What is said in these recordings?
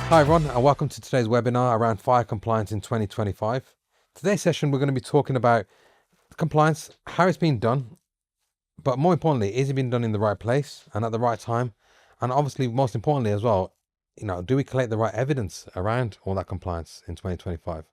Hi everyone, and welcome to today's webinar around fire compliance in 2025. Today's session we're going to be talking about compliance, how it's been done, but more importantly, is it being done in the right place and at the right time? And obviously, most importantly as well, do we collect the right evidence around all that compliance in 2025?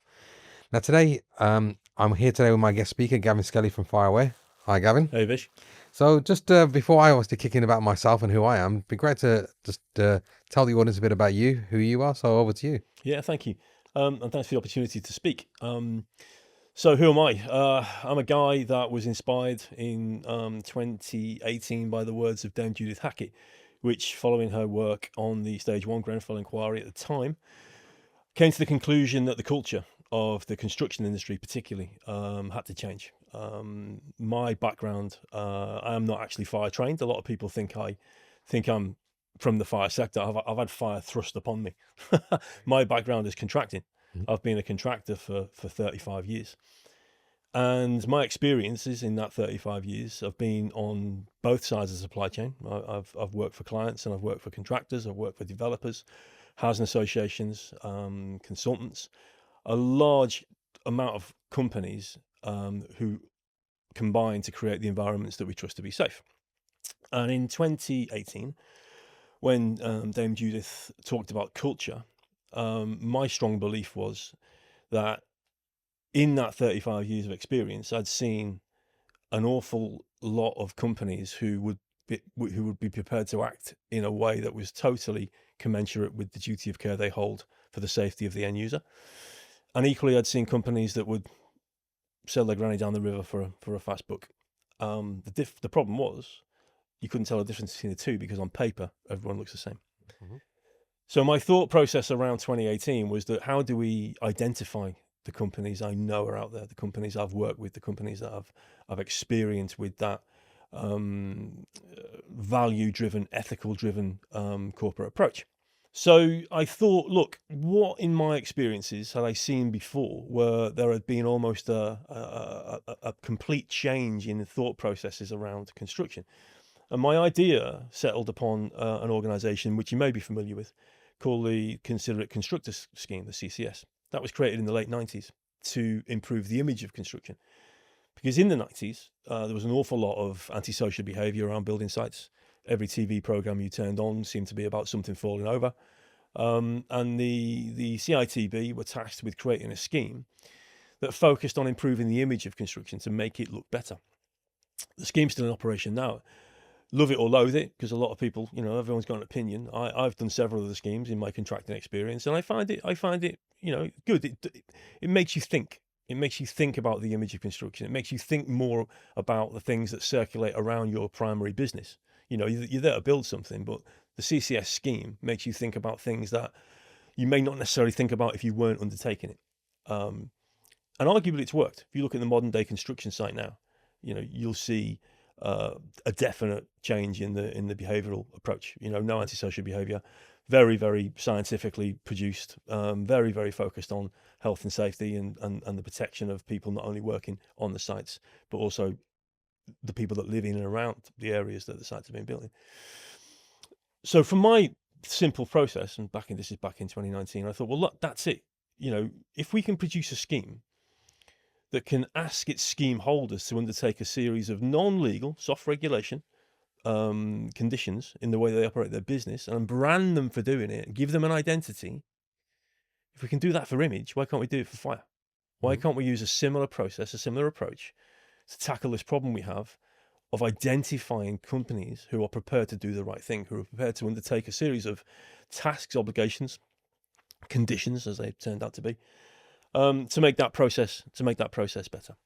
Now today, I'm here today with my guest speaker, Gavin Skelly from Fireware. Hi Gavin. Hey Vish. So just before I obviously kick in about myself and who I am, it'd be great to just tell the audience a bit about you, who you are. So over to you. Yeah, thank you. And thanks for the opportunity to speak. So who am I? I'm a guy that was inspired in 2018 by the words of Dame Judith Hackett, which, following her work on the Stage 1 Grenfell inquiry at the time, came to the conclusion that the culture of the construction industry particularly had to change. My background, I am not actually fire trained. A lot of people think I'm from the fire sector. I've had fire thrust upon me. My background is contracting. I've been a contractor for 35 years. And my experiences in that 35 years have been on both sides of the supply chain. I've worked for clients and I've worked for contractors. I've worked for developers, housing associations, consultants, a large amount of companies who combine to create the environments that we trust to be safe. And in 2018, when Dame Judith talked about culture, my strong belief was that in that 35 years of experience, I'd seen an awful lot of companies who would be prepared to act in a way that was totally commensurate with the duty of care they hold for the safety of the end user. And equally, I'd seen companies that would sell their granny down the river for a fast buck. The problem was you couldn't tell the difference between the two because on paper, everyone looks the same. Mm-hmm. So my thought process around 2018 was that how do we identify the companies I know are out there, the companies I've worked with, the companies that I've experienced with that value-driven, ethical-driven corporate approach. So I thought, look, what in my experiences had I seen before where there had been almost a complete change in the thought processes around construction. And my idea settled upon an organisation which you may be familiar with called the Considerate Constructor Scheme, the CCS. That was created in the late 90s to improve the image of construction. Because in the 90s, there was an awful lot of antisocial behaviour around building sites. Every TV programme you turned on seemed to be about something falling over. And the CITB were tasked with creating a scheme that focused on improving the image of construction to make it look better. The scheme's still in operation now. Love it or loathe it, because a lot of people, everyone's got an opinion. I've done several of the schemes in my contracting experience, and I find it, good. It makes you think. It makes you think about the image of construction. It makes you think more about the things that circulate around your primary business. You're there to build something, but the CCS scheme makes you think about things that you may not necessarily think about if you weren't undertaking it. And arguably it's worked. If you look at the modern day construction site now, you'll see a definite change in the behavioural approach. No antisocial behaviour, very, very scientifically produced, very, very focused on health and safety and the protection of people not only working on the sites, but also the people that live in and around the areas that the sites have been built in. So from my simple process, and this is back in 2019, I thought, well, look, that's it. If we can produce a scheme that can ask its scheme holders to undertake a series of non-legal, soft regulation conditions in the way they operate their business and brand them for doing it, give them an identity. If we can do that for image, why can't we do it for fire? Why can't we use a similar process, a similar approach to tackle this problem we have of identifying companies who are prepared to do the right thing, who are prepared to undertake a series of tasks, obligations, conditions, as they turned out to be, to make that process better.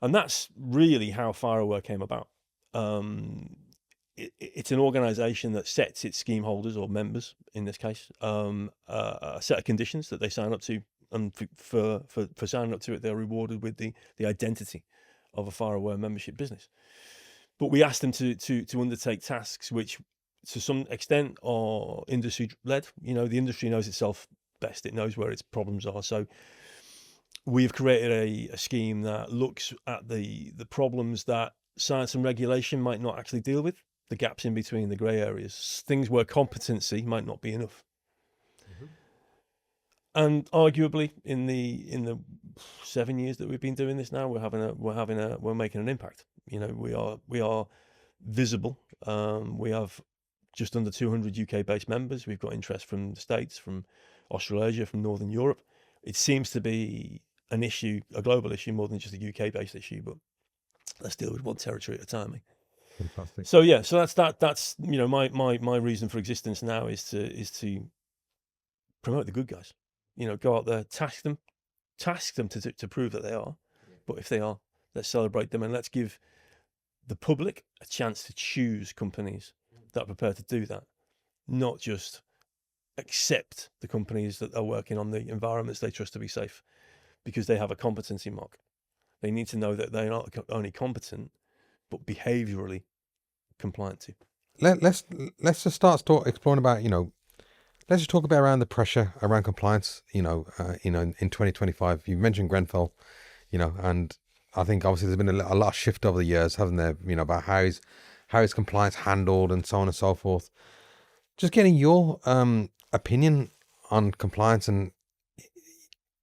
And that's really how Fireware came about. It's an organisation that sets its scheme holders, or members in this case, a set of conditions that they sign up to, and for signing up to it, they're rewarded with the identity of a Fireware membership business. But we ask them to undertake tasks which, to some extent, are industry-led. The industry knows itself best. It knows where its problems are. So we've created a scheme that looks at the problems that science and regulation might not actually deal with, the gaps in between, the grey areas, things where competency might not be enough. And arguably, in the 7 years that we've been doing this now, we're making an impact. We are visible. We have just under 200 UK based members. We've got interest from the States, from Australasia, from Northern Europe. It seems to be an issue, a global issue, more than just a UK based issue, but let's deal with one territory at a time. Fantastic. So yeah, so that's my reason for existence now is to promote the good guys. Go out there, task them to prove that they are. But if they are, let's celebrate them, and let's give the public a chance to choose companies that are prepared to do that, not just accept the companies that are working on the environments they trust to be safe because they have a competency mark. They need to know that they're not only competent, but behaviourally compliant too. Let's just start exploring about, let's just talk about around the pressure around compliance, in 2025. You mentioned Grenfell, and I think obviously there's been a lot of shift over the years, hasn't there, about how is compliance handled and so on and so forth. Just getting your opinion on compliance and,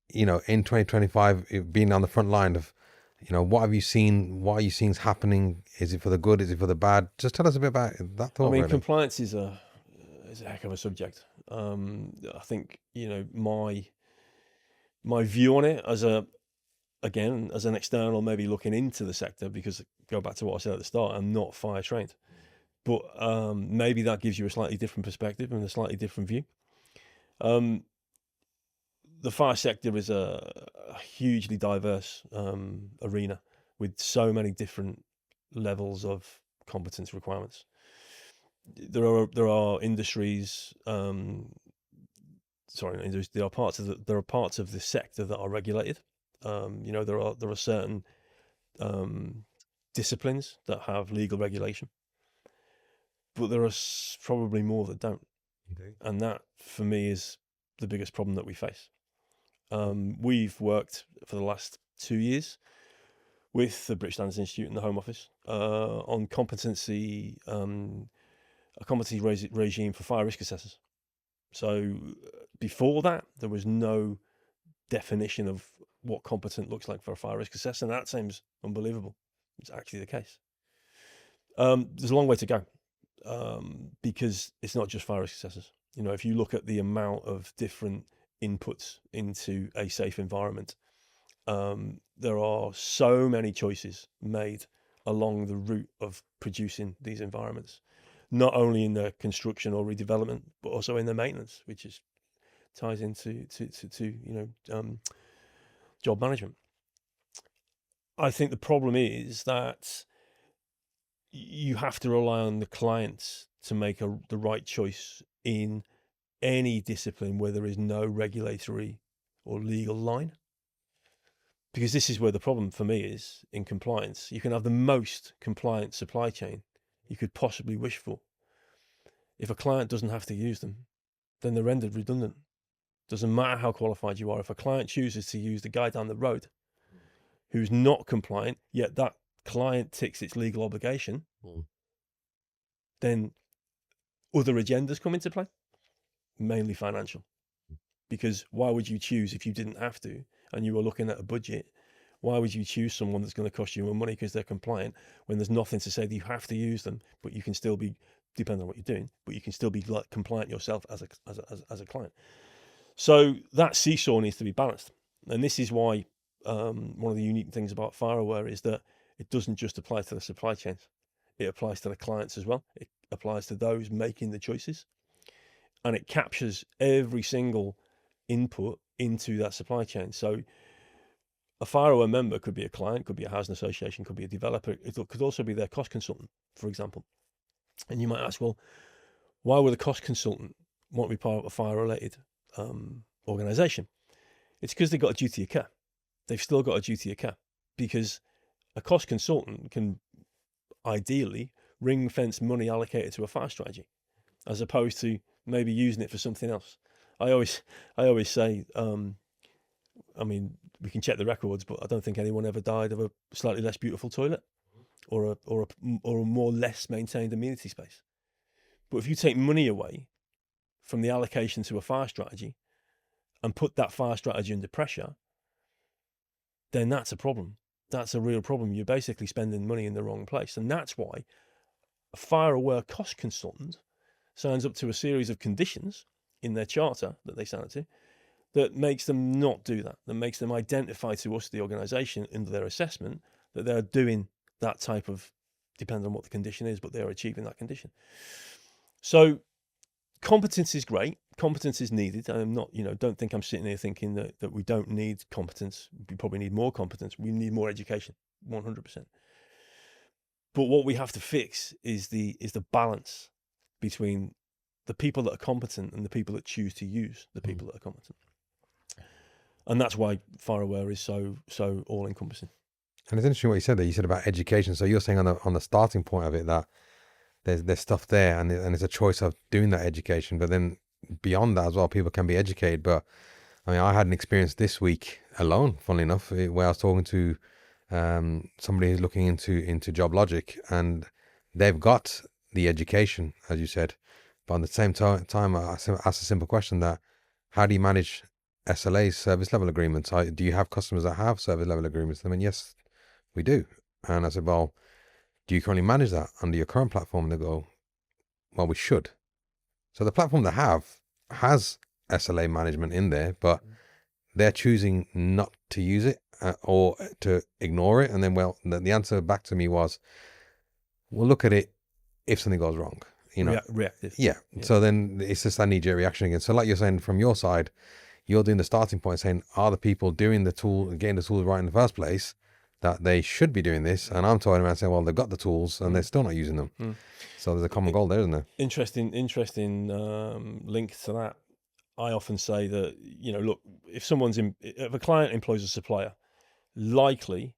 in 2025, being on the front line of, what have you seen? What are you seeing is happening? Is it for the good? Is it for the bad? Just tell us a bit about that thought. Really. Compliance is a heck of a subject. I think my view on it as an external, maybe looking into the sector, because go back to what I said at the start, I'm not fire trained, but maybe that gives you a slightly different perspective and a slightly different view. The fire sector is a hugely diverse arena with so many different levels of competence requirements. There are industries. There are parts of the sector that are regulated. There are certain disciplines that have legal regulation, but there are probably more that don't. Okay. And that, for me, is the biggest problem that we face. We've worked for the last 2 years with the British Standards Institute and the Home Office on a competency regime for fire risk assessors. So before that, there was no definition of what competent looks like for a fire risk assessor, and that seems unbelievable. It's actually the case. There's a long way to go because it's not just fire risk assessors. If you look at the amount of different inputs into a safe environment, there are so many choices made along the route of producing these environments, not only in the construction or redevelopment, but also in the maintenance, which ties into job management. I think the problem is that you have to rely on the clients to make the right choice in any discipline where there is no regulatory or legal line. Because this is where the problem for me is in compliance. You can have the most compliant supply chain you could possibly wish for. If a client doesn't have to use them, then they're rendered redundant. Doesn't matter how qualified you are. If a client chooses to use the guy down the road who's not compliant, yet that client ticks its legal obligation, then other agendas come into play, mainly financial. Because why would you choose if you didn't have to and you were looking at a budget? Why would you choose someone that's going to cost you more money because they're compliant when there's nothing to say that you have to use them, but you can still be, depending on what you're doing, but you can still be compliant yourself as a client. So that seesaw needs to be balanced. And this is why one of the unique things about FireAware is that it doesn't just apply to the supply chains. It applies to the clients as well. It applies to those making the choices. And it captures every single input into that supply chain. So a FireAware member could be a client, could be a housing association, could be a developer. It could also be their cost consultant, for example. And you might ask, well, why would a cost consultant want to be part of a fire-related organisation? It's because they've got a duty of care. They've still got a duty of care because a cost consultant can ideally ring-fence money allocated to a fire strategy as opposed to maybe using it for something else. I always say, we can check the records, but I don't think anyone ever died of a slightly less beautiful toilet or a more less maintained amenity space. But if you take money away from the allocation to a fire strategy and put that fire strategy under pressure, then that's a problem. That's a real problem. You're basically spending money in the wrong place. And that's why a fire-aware cost consultant signs up to a series of conditions in their charter that they sign up to that makes them not do that, that makes them identify to us, the organisation, under their assessment, that they're doing that type of, depends on what the condition is, but they're achieving that condition. So competence is great. Competence is needed. I'm not, don't think I'm sitting here thinking that we don't need competence. We probably need more competence. We need more education, 100%. But what we have to fix is the balance between the people that are competent and the people that choose to use the people that are competent. And that's why FireAware is so all encompassing. And it's interesting what you said there. You said about education. So you're saying on the starting point of it that there's stuff there, and it's a choice of doing that education. But then beyond that as well, people can be educated. But I mean, I had an experience this week alone, funnily enough, where I was talking to somebody who's looking into Joblogic, and they've got the education, as you said, but at the same time, I asked a simple question: that how do you manage SLAs, service level agreements? Do you have customers that have service level agreements? I mean, yes, we do. And I said, well, do you currently manage that under your current platform? And they go, well, we should. So the platform they have has SLA management in there, but they're choosing not to use it or to ignore it. And then, well, the answer back to me was, we'll look at it if something goes wrong. Reactive. Yeah. So then it's just that knee-jerk reaction again. So like you're saying, from your side, you're doing the starting point, saying, are the people doing the tool, getting the tools right in the first place, that they should be doing this? And I'm talking about saying, well, they've got the tools and they're still not using them. So there's a common goal there, isn't there? Interesting link to that. I often say that, look, if a client employs a supplier, likely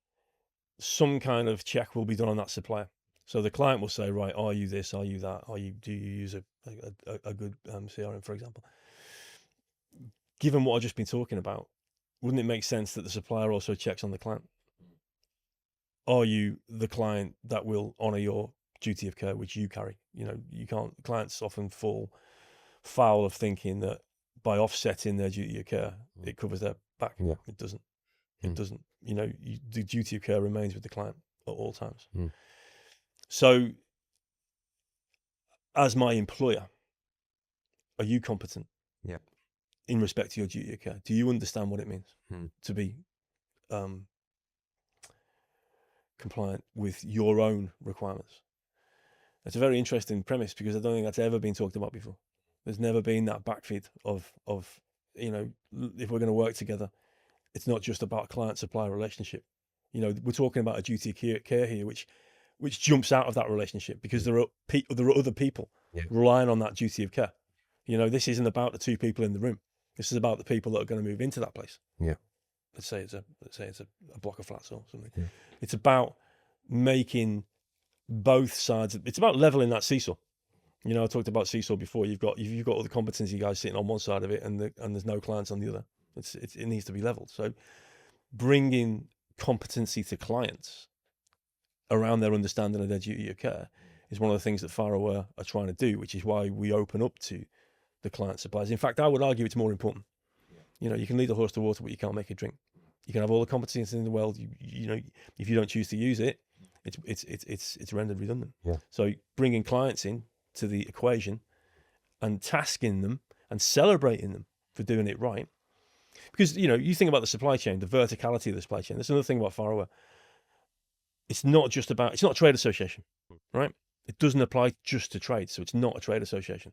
some kind of check will be done on that supplier. So the client will say, right, are you this? Are you that? Do you use a good CRM, for example? Given what I've just been talking about, wouldn't it make sense that the supplier also checks on the client? Are you the client that will honour your duty of care, which you carry? You can't. Clients often fall foul of thinking that by offsetting their duty of care, it covers their back. Yeah. It doesn't. It doesn't. The duty of care remains with the client at all times. So, as my employer, are you competent? Yeah. In respect to your duty of care, do you understand what it means to be compliant with your own requirements? It's a very interesting premise, because I don't think that's ever been talked about before. There's never been that backfeed of if we're going to work together, it's not just about client-supplier relationship. We're talking about a duty of care here, which jumps out of that relationship, because there are other people relying on that duty of care. This isn't about the two people in the room. This is about the people that are going to move into that place. Yeah. Let's say it's a block of flats or something. Yeah. It's about making both sides. It's about leveling that seesaw. I talked about seesaw before. You've got all the competency guys sitting on one side of it, and there's no clients on the other. It needs to be leveled. So bringing competency to clients around their understanding of their duty of care is one of the things that FireAware are trying to do, which is why we open up to the client suppliers. In fact, I would argue it's more important. You can lead a horse to water, but you can't make it drink. You can have all the competency in the world. If you don't choose to use it, it's rendered redundant. Yeah. So bringing clients in to the equation and tasking them and celebrating them for doing it right. Because, you think about the supply chain, the verticality of the supply chain. That's another thing about FireAware. It's not a trade association, right? It doesn't apply just to trade. So it's not a trade association.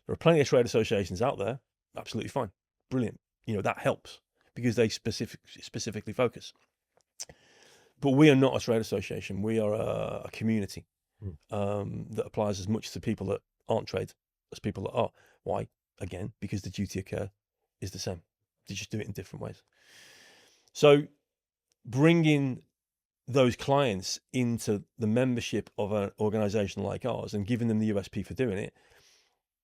There are plenty of trade associations out there. Absolutely fine. Brilliant. That helps, because they specifically focus. But we are not a trade association. We are a community that applies as much to people that aren't trade as people that are. Why? Again, because the duty of care is the same. They just do it in different ways. So bringing those clients into the membership of an organization like ours and giving them the USP for doing it,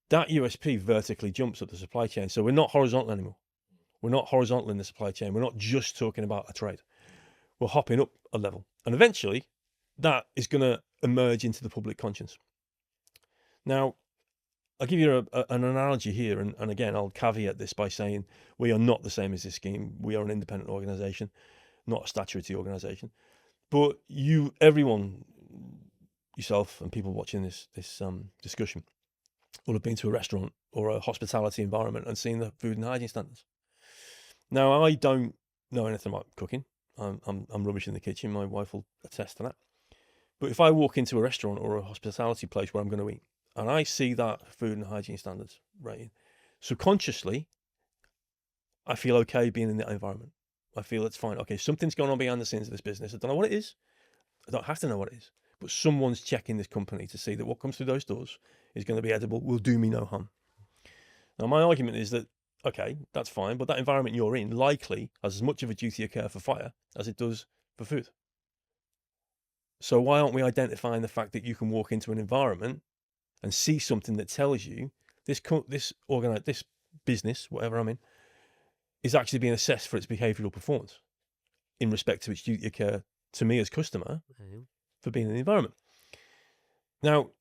that USP vertically jumps up the supply chain. So we're not horizontal anymore. We're not horizontal in the supply chain. We're not just talking about a trade. We're hopping up a level. And eventually, that is going to emerge into the public conscience. Now, I'll give you an analogy here, and again, I'll caveat this by saying we are not the same as this scheme. We are an independent organisation, not a statutory organisation. But everyone, yourself and people watching this discussion, will have been to a restaurant or a hospitality environment and seen the food and hygiene standards. Now, I don't know anything about cooking. I'm rubbish in the kitchen. My wife will attest to that. But if I walk into a restaurant or a hospitality place where I'm going to eat, and I see that food and hygiene standards rating, subconsciously, I feel okay being in that environment. I feel it's fine. Okay, something's going on behind the scenes of this business. I don't know what it is. I don't have to know what it is. But someone's checking this company to see that what comes through those doors is going to be edible, will do me no harm. Now, my argument is that, okay, that's fine, but that environment you're in likely has as much of a duty of care for fire as it does for food. So why aren't we identifying the fact that you can walk into an environment and see something that tells you this business, whatever I'm in, is actually being assessed for its behavioural performance in respect to its duty of care to me as customer for being in the environment. Now,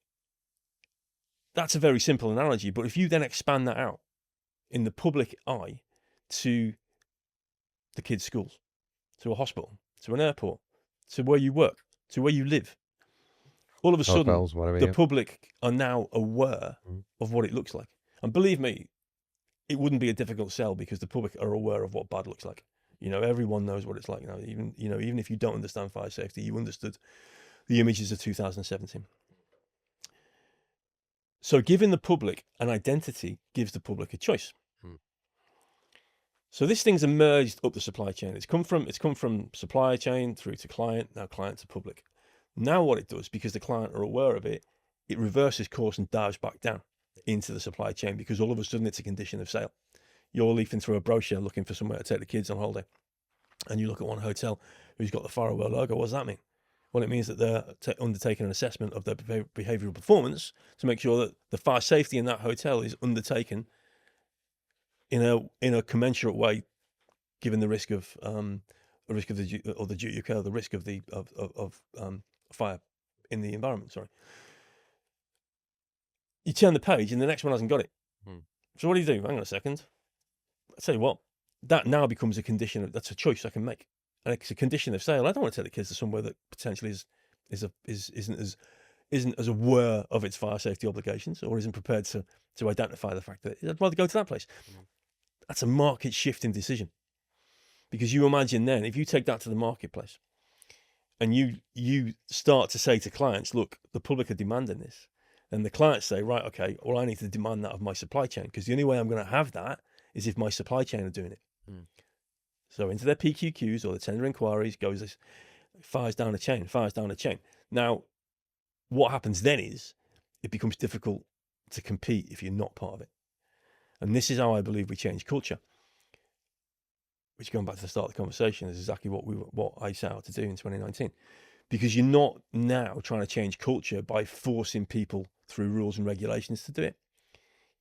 that's a very simple analogy, but if you then expand that out in the public eye to the kids' schools, to a hospital, to an airport, to where you work, to where you live, all of a sudden, Hotels, whatever, the yeah. public are now aware of what it looks like. And believe me, it wouldn't be a difficult sell because the public are aware of what bad looks like. Everyone knows what it's like now. Even if you don't understand fire safety, you understood the images of 2017. So giving the public an identity gives the public a choice. So this thing's emerged up the supply chain. It's come from supply chain through to client, now client to public. Now what it does, because the client are aware of it, it reverses course and dives back down into the supply chain because all of a sudden it's a condition of sale. You're leafing through a brochure looking for somewhere to take the kids on holiday, and you look at one hotel who's got the Faraway logo. What does that mean? Well, it means that they're undertaking an assessment of their behavioural performance to make sure that the fire safety in that hotel is undertaken in a commensurate way, given the risk of the duty of care, the risk of fire in the environment. Sorry. You turn the page, and the next one hasn't got it. So what do you do? Hang on a second. I tell you what, that now becomes a condition. That's a choice I can make, and it's a condition of sale. I don't want to take the kids to somewhere that potentially isn't as aware of its fire safety obligations or isn't prepared to identify the fact that I'd rather go to that place. That's a market shifting decision, because you imagine then if you take that to the marketplace and you start to say to clients, look, the public are demanding this, and the clients say, right, okay, well, I need to demand that of my supply chain, because the only way I'm going to have that is if my supply chain are doing it. So into their PQQs or the tender inquiries goes this, fires down a chain. Now, what happens then is it becomes difficult to compete if you're not part of it. And this is how I believe we change culture, which, going back to the start of the conversation, is exactly what I set out to do in 2019. Because you're not now trying to change culture by forcing people through rules and regulations to do it.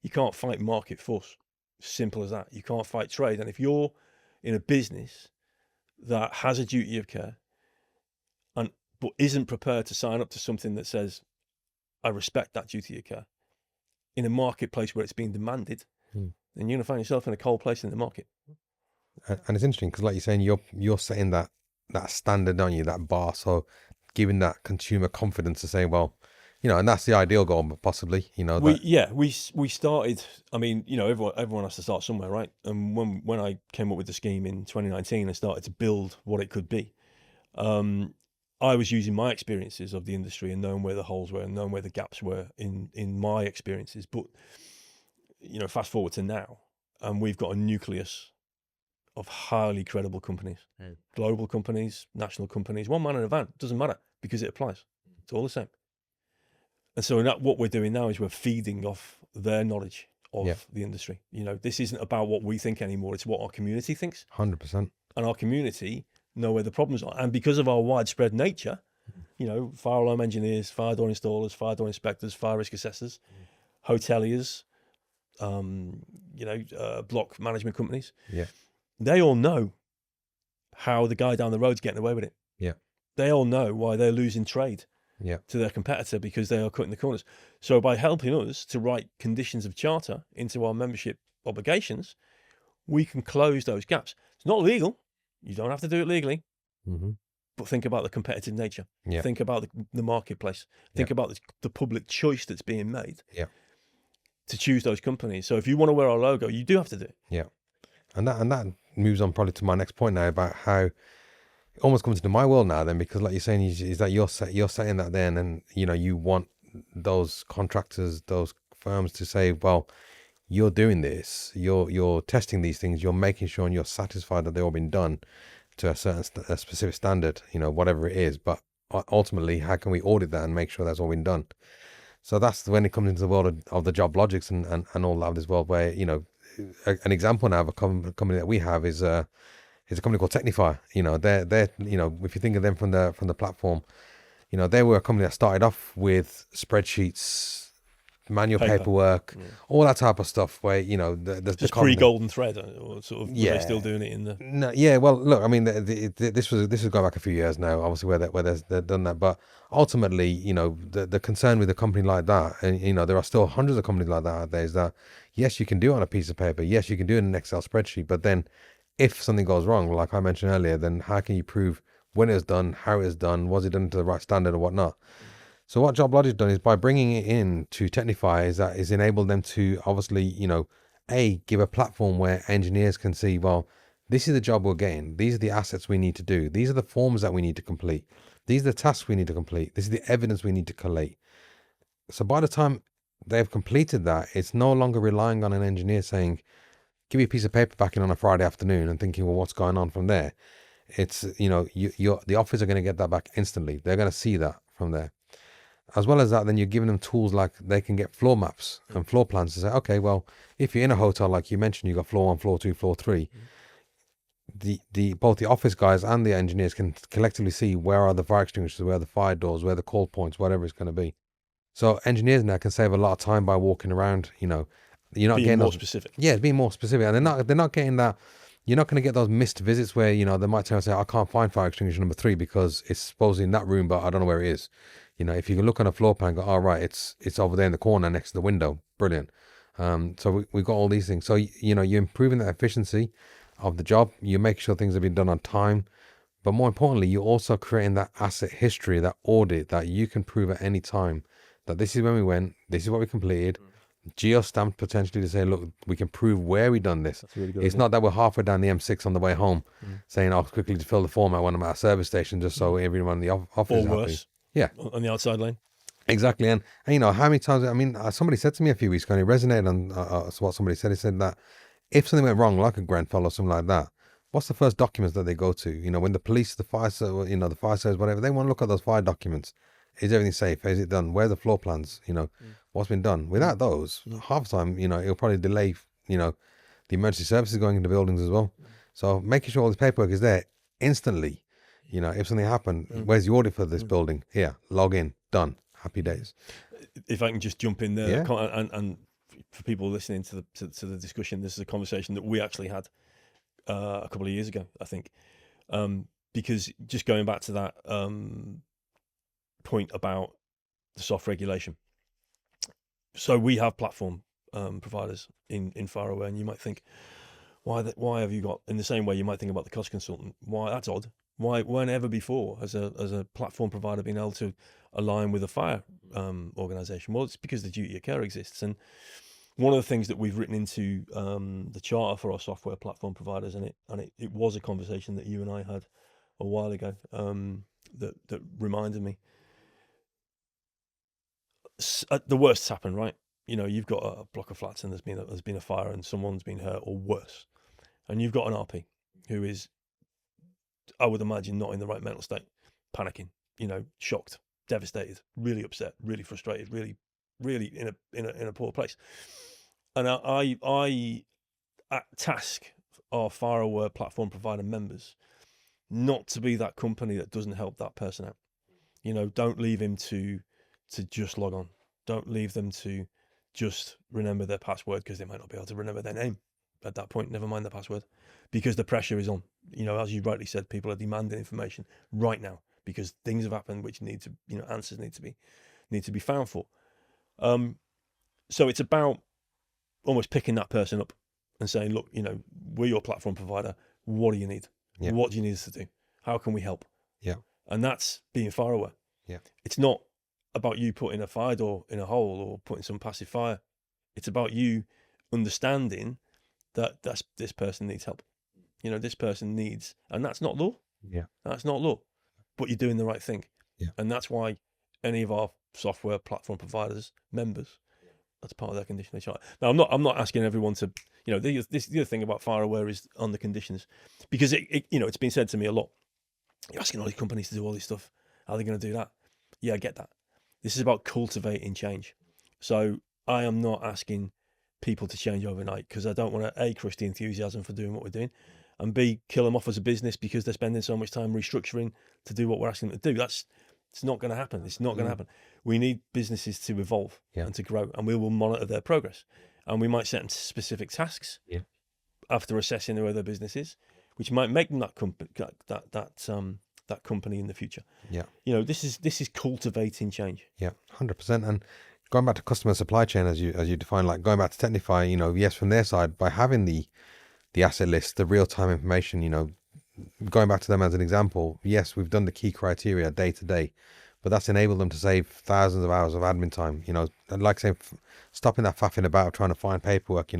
You can't fight market force. Simple as that. You can't fight trade. And if you're in a business that has a duty of care but isn't prepared to sign up to something that says, I respect that duty of care, in a marketplace where it's being demanded, then you're going to find yourself in a cold place in the market. And it's interesting because, like you're saying, you're setting that standard on you, that bar. So giving that consumer confidence to say, well, and that's the ideal goal, possibly. We started. I mean, everyone has to start somewhere, right? And when I came up with the scheme in 2019 and started to build what it could be, I was using my experiences of the industry and knowing where the holes were and knowing where the gaps were in my experiences. But fast forward to now, and we've got a nucleus of highly credible companies, global companies, national companies, one man in a van, doesn't matter, because it applies. It's all the same. And so what we're doing now is we're feeding off their knowledge of the industry. This isn't about what we think anymore. It's what our community thinks. 100%. And our community know where the problems are. And because of our widespread nature, fire alarm engineers, fire door installers, fire door inspectors, fire risk assessors, hoteliers, block management companies. Yeah. They all know how the guy down the road's getting away with it. Yeah. They all know why they're losing trade Yeah. to their competitor because they are cutting the corners. So by helping us to write conditions of charter into our membership obligations, we can close those gaps. It's not legal. You don't have to do it legally, Mm-hmm. but think about the competitive nature. Yeah. Think about the marketplace. Think about the public choice that's being made Yeah. to choose those companies. So if you want to wear our logo, you do have to do it. Yeah. And that moves on probably to my next point now about how it almost comes into my world now then, because like you're saying is that you're saying that then, and you want those contractors, those firms to say, well, you're doing this, you're testing these things, you're making sure and you're satisfied that they've all been done to a certain a specific standard, whatever it is. But ultimately, how can we audit that and make sure that's all been done? So that's when it comes into the world of the Joblogics and all that as well, where an example now of a company that we have is a company called Technify. They're if you think of them from the platform, they were a company that started off with spreadsheets, manual paperwork, all that type of stuff. Where the just pre-golden thread, or sort of were they still doing it in the? No, yeah. Well, look, I mean, this was going back a few years now, obviously, where they've done that. But ultimately, the concern with a company like that, and there are still hundreds of companies like that out there, is that yes, you can do it on a piece of paper, yes, you can do it in an Excel spreadsheet, but then if something goes wrong, like I mentioned earlier, then how can you prove when it was done, how it was done, was it done to the right standard or whatnot? So what Joblogic done is by bringing it in to Technify is enable them to obviously, give a platform where engineers can see, well, this is the job we're getting. These are the assets we need to do. These are the forms that we need to complete. These are the tasks we need to complete. This is the evidence we need to collate. So by the time they've completed that, it's no longer relying on an engineer saying, give me a piece of paper back in on a Friday afternoon and thinking, well, what's going on from there? It's, the office are going to get that back instantly. They're going to see that from there. As well as that, then you're giving them tools like they can get floor maps and floor plans to say, okay, well, if you're in a hotel, like you mentioned, you've got floor 1, floor 2, floor 3. Both the office guys and the engineers can collectively see where are the fire extinguishers, where are the fire doors, where are the call points, whatever it's going to be. So engineers now can save a lot of time by walking around. You're not being getting more those, specific. Yeah, being more specific, and they're not getting that. You're not going to get those missed visits where they might tell and say, I can't find fire extinguisher number 3 because it's supposedly in that room, but I don't know where it is. If you can look on a floor plan, go, oh, right, it's over there in the corner next to the window. Brilliant. So we've got all these things. So, you're improving the efficiency of the job. You make sure things have been done on time. But more importantly, you're also creating that asset history, that audit that you can prove at any time that this is when we went, this is what we completed. Geo-stamped potentially to say, look, we can prove where we done this. That's really good. It's not that we're halfway down the M6 on the way home saying, I'll quickly to fill the form at one of my service stations just so everyone in the office or is happy. worse. Yeah. On the outside lane. Exactly. And how many times, somebody said to me a few weeks ago, and it resonated on what somebody said. He said that if something went wrong, like a Grenfell or something like that, what's the first documents that they go to? When the police, the fire service, whatever, they want to look at those fire documents. Is everything safe? Is it done? Where are the floor plans? What's been done? Without those, half the time, it'll probably delay, the emergency services going into buildings as well. So making sure all this paperwork is there instantly. If something happened, where's the audit for this building? Here, log in, done. Happy days. If I can just jump in there, and for people listening to the discussion, this is a conversation that we actually had a couple of years ago, I think, because just going back to that point about the soft regulation. So we have platform providers in FireAware, and you might think, why have you got, in the same way you might think about the cost consultant, why that's odd. Why weren't ever before as a platform provider being able to align with a fire organisation? Well, it's because the duty of care exists, and one of the things that we've written into the charter for our software platform providers, and it was a conversation that you and I had a while ago that reminded me. The worst's happened, right? You've got a block of flats and there's been a fire and someone's been hurt or worse, and you've got an RP who is, I would imagine, not in the right mental state, panicking, shocked, devastated, really upset, really frustrated, really in a poor place. And I task our FireAware platform provider members not to be that company that doesn't help that person out. Don't leave him to just log on. Don't leave them to just remember their password, because they might not be able to remember their name at that point, never mind the password, because the pressure is on. As you rightly said, people are demanding information right now. because things have happened which need to, answers need to be found for. So it's about almost picking that person up and saying, look, we're your platform provider. What do you need? Yeah. What do you need us to do? How can we help? Yeah. And that's being fire aware. Yeah. It's not about you putting a fire door in a hole or putting some passive fire. It's about you understanding that this person needs help. This person needs, and that's not law. Yeah. That's not law, but you're doing the right thing. Yeah. And that's why any of our software platform providers, members, that's part of their condition chart. Now, I'm not asking everyone to, the other thing about fire aware is on the conditions, because it's been said to me a lot. You're asking all these companies to do all this stuff. How are they going to do that? Yeah, I get that. This is about cultivating change. So I am not asking people to change overnight, because I don't want to A, crush the enthusiasm for doing what we're doing, and B, kill them off as a business because they're spending so much time restructuring to do what we're asking them to do. It's not going to happen. It's not going to happen. We need businesses to evolve and to grow, and we will monitor their progress. And we might set them specific tasks after assessing where their business is, which might make them that company in the future. Yeah. This is cultivating change. Yeah, 100%. And going back to customer supply chain, as you define, like going back to Technify, yes, from their side, by having the asset list, the real-time information, going back to them as an example, yes, we've done the key criteria day to day, but that's enabled them to save thousands of hours of admin time, and like saying, stopping that faffing about trying to find paperwork,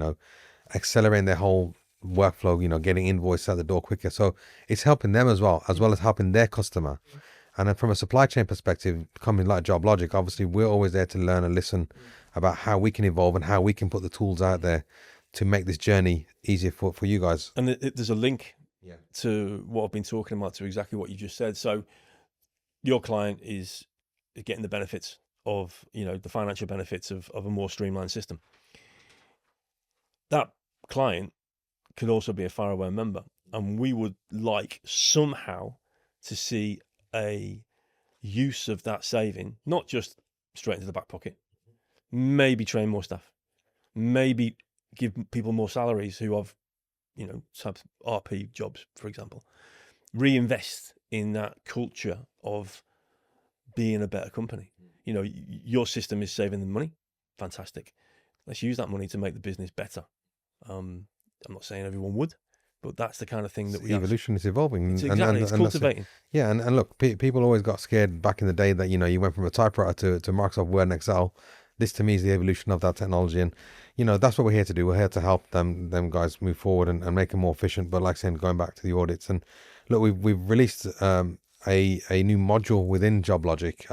accelerating their whole workflow, getting invoices out the door quicker. So it's helping them as well as helping their customer. And then from a supply chain perspective, company like Joblogic, obviously we're always there to learn and listen about how we can evolve and how we can put the tools out there to make this journey easier for you guys. And there's a link to what I've been talking about, to exactly what you just said. So your client is getting the benefits of, the financial benefits of a more streamlined system. That client could also be a FireAware member, and we would like somehow to see a use of that saving, not just straight into the back pocket, maybe train more staff, maybe give people more salaries who have, have RP jobs, for example, reinvest in that culture of being a better company. Your system is saving them money. Fantastic. Let's use that money to make the business better. I'm not saying everyone would, but that's the kind of thing that we evolution is evolving. It's cultivating. Yeah, and look, people always got scared back in the day that you went from a typewriter to Microsoft Word and Excel. This to me is the evolution of that technology, and that's what we're here to do. We're here to help them guys move forward and make them more efficient. But like saying, going back to the audits, and look, we've released a new module within Joblogic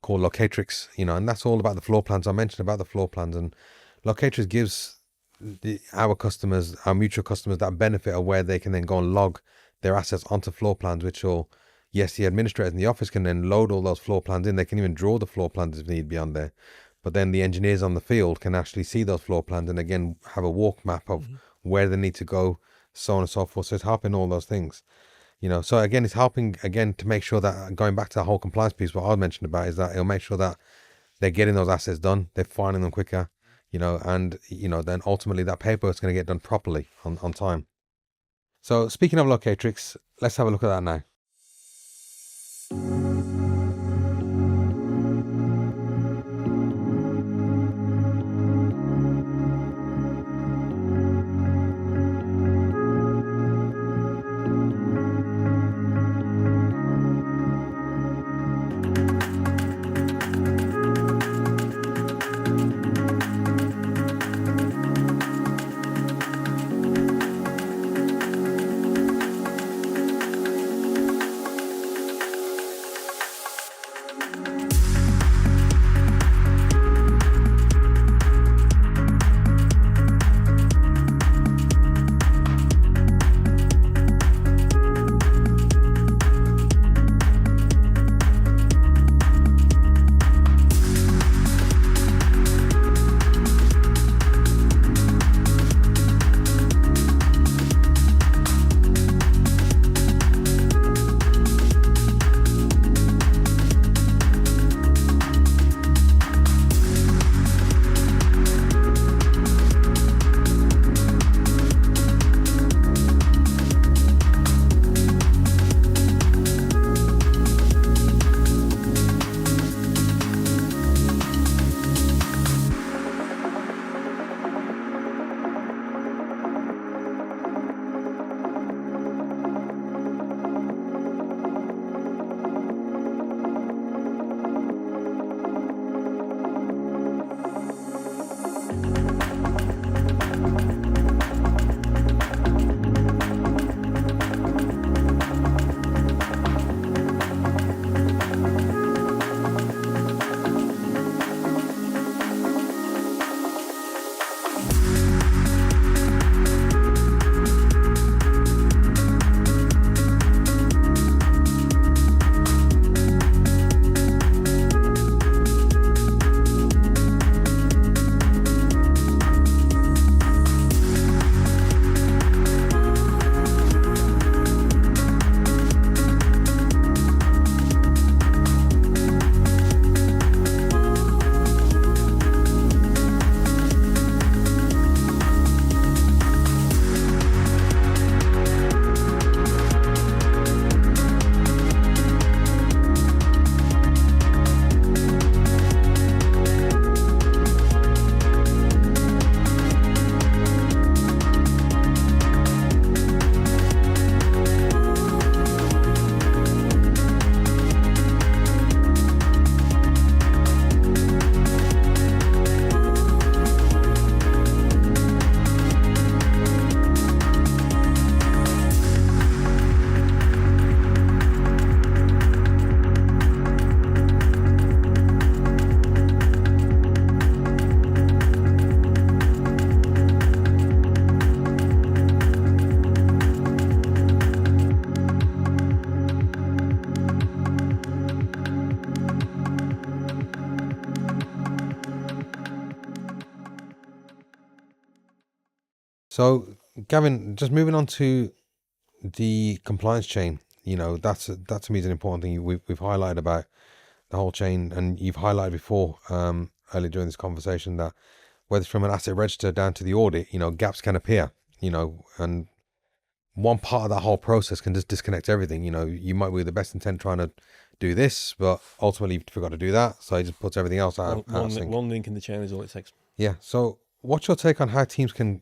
called Locatrix, and that's all about the floor plans. I mentioned about the floor plans, and Locatrix gives our customers, our mutual customers, that benefit of where they can then go and log their assets onto floor plans, which will, yes, the administrators in the office can then load all those floor plans in. They can even draw the floor plans if need be on there. But then the engineers on the field can actually see those floor plans and again have a walk map of where they need to go, so on and so forth. So it's helping all those things. So again, it's helping again to make sure that, going back to the whole compliance piece, what I mentioned about is that it'll make sure that they're getting those assets done, they're finding them quicker, and then ultimately that paperwork's going to get done properly on time. So speaking of Locatrix, let's have a look at that now. So, Gavin, just moving on to the compliance chain, that to me is an important thing. We've highlighted about the whole chain, and you've highlighted before, earlier during this conversation, that whether it's from an asset register down to the audit, gaps can appear, and one part of that whole process can just disconnect everything. You might be with the best intent trying to do this, but ultimately you forgot to do that, so it just puts everything else out of sync. One link in the chain is all it takes. Yeah. So, what's your take on how teams can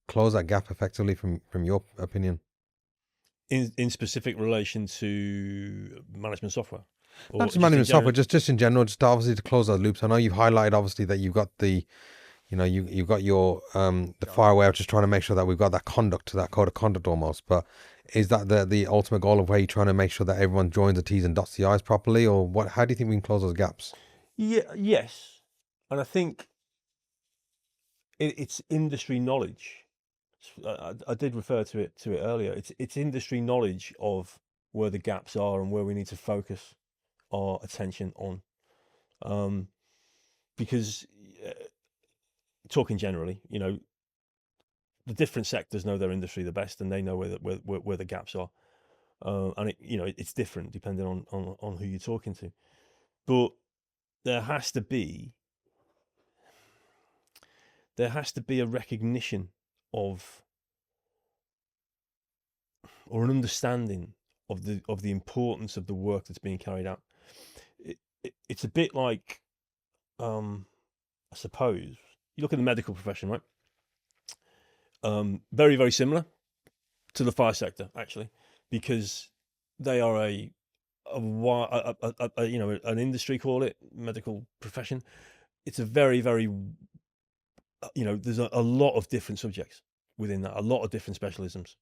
close that gap effectively, from your opinion? In specific relation to management software, or Not just in management software, general? just in general, just obviously to close those loops. I know you've highlighted obviously that you've got you've got your the fireware, just trying to make sure that we've got that conduct, that code of conduct almost. But is that the ultimate goal of where you're trying to make sure that everyone joins the T's and dots the I's properly, or what? How do you think we can close those gaps? Yeah, yes, and I think it's industry knowledge. I did refer to it earlier. It's industry knowledge of where the gaps are and where we need to focus our attention on. Because talking generally, the different sectors know their industry the best, and they know where the gaps are. And it's different depending on who you're talking to. But there has to be a recognition of, or an understanding of the importance of the work that's being carried out. It's a bit like, I suppose, you look at the medical profession, right? Very, very similar to the fire sector, actually, because they are an industry, call it, medical profession. It's a very, very, there's a lot of different subjects within that, a lot of different specialisms,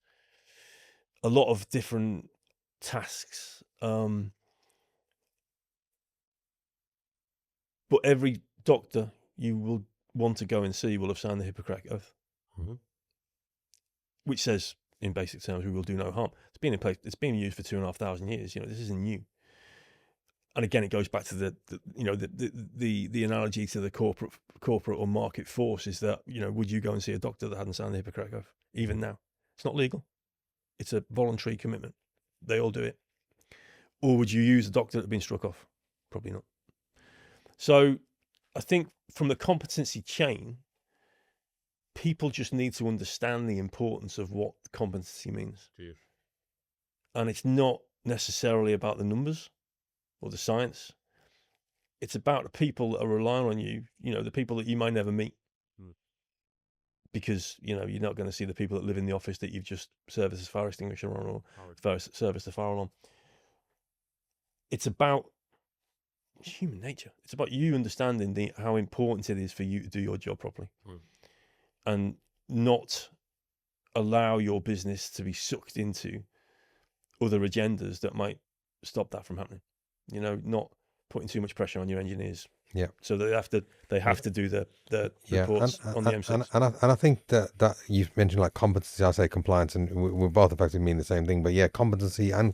a lot of different tasks. But every doctor you will want to go and see will have signed the Hippocratic Oath, which says, in basic terms, we will do no harm. It's been in place. It's been used for 2,500 years. This isn't new. And again, it goes back to the analogy to the corporate or market force, is that, would you go and see a doctor that hadn't signed the Hippocratic Oath? Even now, it's not legal. It's a voluntary commitment. They all do it. Or would you use a doctor that had been struck off? Probably not. So I think from the competency chain, people just need to understand the importance of what competency means. Yes. And it's not necessarily about the numbers or the science. It's about the people that are relying on you, the people that you might never meet. Because, you're not going to see the people that live in the office that you've just serviced a fire extinguisher on, or serviced a fire alarm. It's about human nature. It's about you understanding how important it is for you to do your job properly. And not allow your business to be sucked into other agendas that might stop that from happening. Not putting too much pressure on your engineers. Yeah. So they have to do the reports on the M6. And I think that you've mentioned like competency, I say compliance, and we both effectively mean the same thing. But yeah, competency and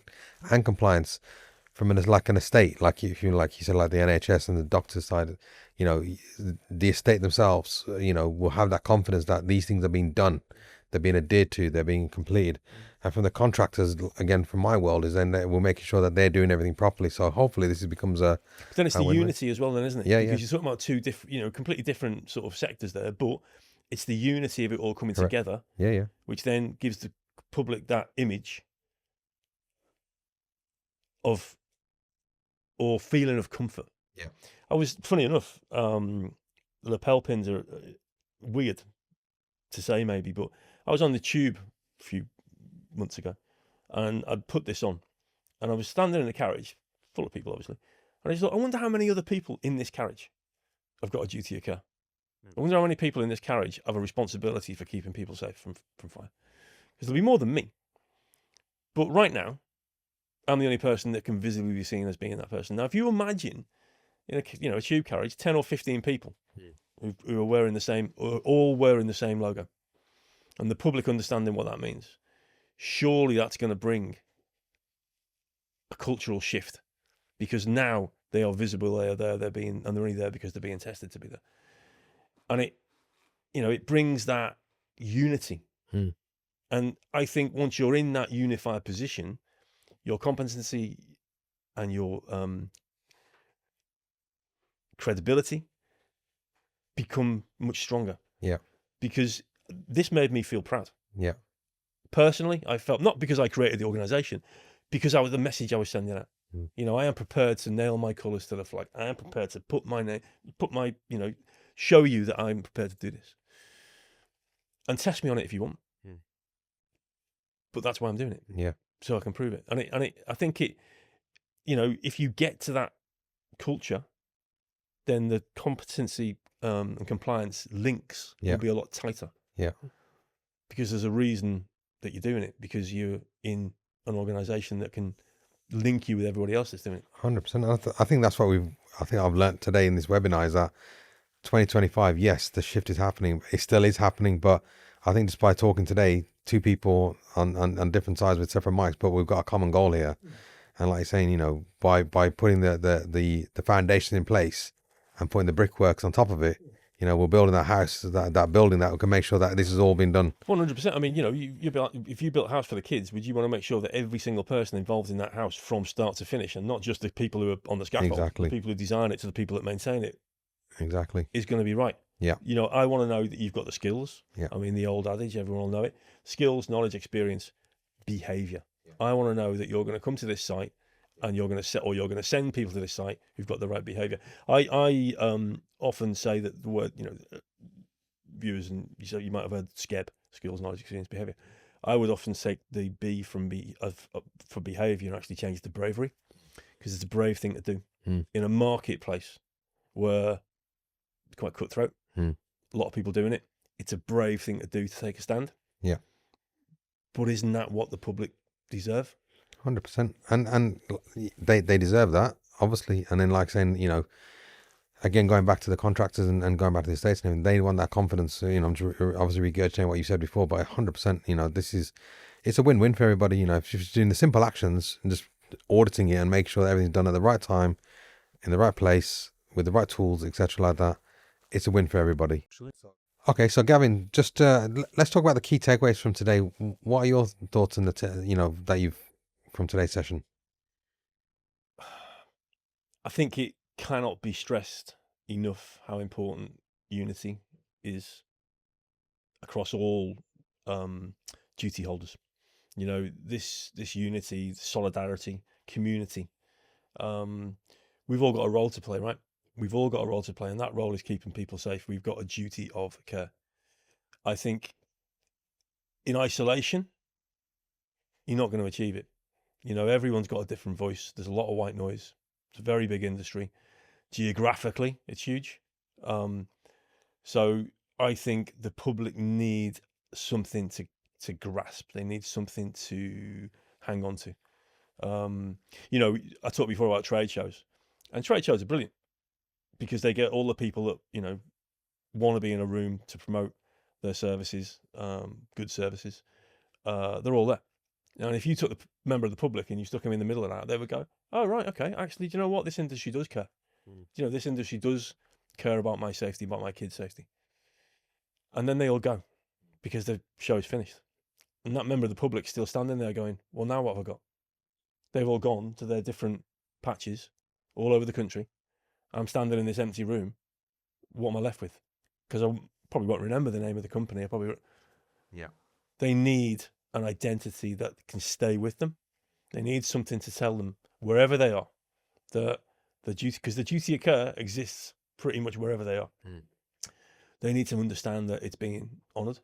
compliance from an estate, like if you said, like the NHS and the doctor's side, the estate themselves, will have that confidence that these things are being done, they're being adhered to, they're being completed. And from the contractors, again, from my world, is then we're making sure that they're doing everything properly. So hopefully this becomes a. But then it's the unity as well, then, isn't it? Yeah, because you're talking about two different, completely different sort of sectors there, but it's the unity of it all coming together. Yeah. Which then gives the public that image of, or feeling of comfort. Yeah. Funny enough, the lapel pins are weird to say maybe, but I was on the tube a few months ago, and I'd put this on, and I was standing in a carriage full of people, obviously, and I just thought, I wonder how many other people in this carriage have got a duty of care. I wonder how many people in this carriage have a responsibility for keeping people safe from fire, because there'll be more than me. But right now, I'm the only person that can visibly be seen as being that person. Now, if you imagine in a tube carriage, 10 or 15 people who are wearing the same, or all wearing the same logo, and the public understanding what that means, surely that's going to bring a cultural shift, because now they are visible, they are there, and they're only there because they're being tested to be there. And it brings that unity. Mm. And I think once you're in that unified position, your competency and your credibility become much stronger. Yeah. Because this made me feel proud. Yeah. Personally, I felt, not because I created the organization, because the message I was sending out. Mm. You know, I am prepared to nail my colours to the flag. I am prepared to put my name, show you that I'm prepared to do this. And test me on it if you want. Mm. But that's why I'm doing it. Yeah. So I can prove it. I think if you get to that culture, then the competency and compliance links Yeah. will be a lot tighter. Yeah. Because there's a reason that you're doing it, because you're in an organization that can link you with everybody else that's doing it. 100%. I think that's what I've learned today in this webinar is that 2025, yes, the shift is happening. It still is happening, but I think just by talking today, two people on different sides with separate mics, but we've got a common goal here. And like you're saying, by putting the foundation in place and putting the brickworks on top of it, we're building that house, that building that can make sure that this has all been done. 100%. I mean, if you built a house for the kids, would you want to make sure that every single person involved in that house from start to finish, and not just the people who are on the scaffold, Exactly. the people who design it to the people that maintain it, Exactly, is going to be right? Yeah. I want to know that you've got the skills. Yeah. I mean, the old adage, everyone will know it: skills, knowledge, experience, behavior. Yeah. I want to know that you're going to come to this site and you're going to send people to this site who've got the right behavior. I often say that the word, viewers, and you might have heard SKEB, skills, knowledge, experience, behavior. I would often take the B from for behavior and actually change it to bravery, because it's a brave thing to do in a marketplace where it's quite cutthroat. A lot of people doing it. It's a brave thing to do, to take a stand. Yeah. But isn't that what the public deserve? 100%. And they deserve that, obviously. And then, like saying, again, going back to the contractors and going back to the estates and everything, they want that confidence. I'm obviously regurgitating what you said before, but 100%, it's a win-win for everybody. If you're doing the simple actions and just auditing it and make sure that everything's done at the right time, in the right place, with the right tools, etc., like that, it's a win for everybody. Okay, so Gavin, just let's talk about the key takeaways from today. What are your thoughts on that you've from today's session? I think it cannot be stressed enough how important unity is across all duty holders. This unity, solidarity, community. We've all got a role to play, right? We've all got a role to play, and that role is keeping people safe. We've got a duty of care. I think in isolation, you're not going to achieve it. Everyone's got a different voice. There's a lot of white noise. It's a very big industry. Geographically, it's huge. So I think the public need something to grasp. They need something to hang on to. I talked before about trade shows, and trade shows are brilliant because they get all the people that, want to be in a room to promote their services, good services. They're all there. And if you took the member of the public and you stuck them in the middle of that, they would go, oh, right, okay, actually, do you know what? This industry does care. This industry does care about my safety, about my kids' safety. And then they all go because the show is finished. And that member of the public still standing there going, well, now what have I got? They've all gone to their different patches all over the country. I'm standing in this empty room. What am I left with? Because I probably won't remember the name of the company. Yeah. They need an identity that can stay with them. They need something to tell them wherever they are that the duty, because the duty of care exists pretty much wherever they are. They need to understand that it's being honoured.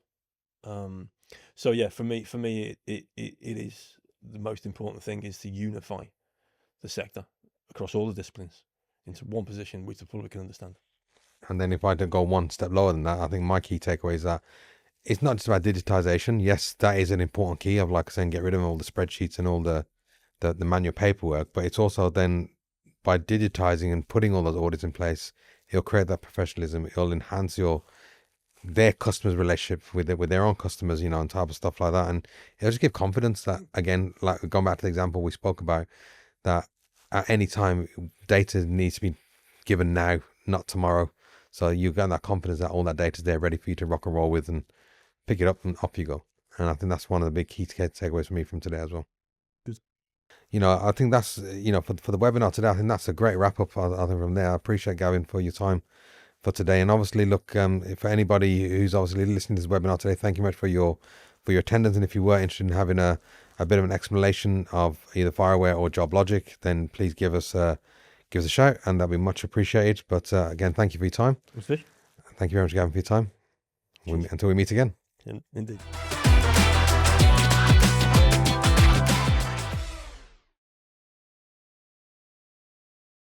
So yeah, for me, it is the most important thing is to unify the sector across all the disciplines into one position which the public can understand. And then if I don't go one step lower than that, I think my key takeaway is that it's not just about digitization. Yes, that is an important key of, like I said, get rid of all the spreadsheets and all the manual paperwork, but it's also then by digitizing and putting all those audits in place, it'll create that professionalism. It'll enhance their customers' relationship with their own customers, on top of stuff like that. And it'll just give confidence that, again, like going back to the example we spoke about, that at any time data needs to be given now, not tomorrow. So you get that confidence that all that data is there ready for you to rock and roll with and pick it up and off you go. And I think that's one of the big key takeaways for me from today as well. Good. I think that's, for the webinar today, I think that's a great wrap up. I think from there, I appreciate Gavin for your time for today. And obviously, look, for anybody who's obviously listening to this webinar today, thank you much for your attendance. And if you were interested in having a bit of an explanation of either Fireware or Joblogic, then please give us a shout, and that'll be much appreciated. But again, thank you for your time. Okay. Thank you very much, Gavin, for your time. Until we meet again. Indeed.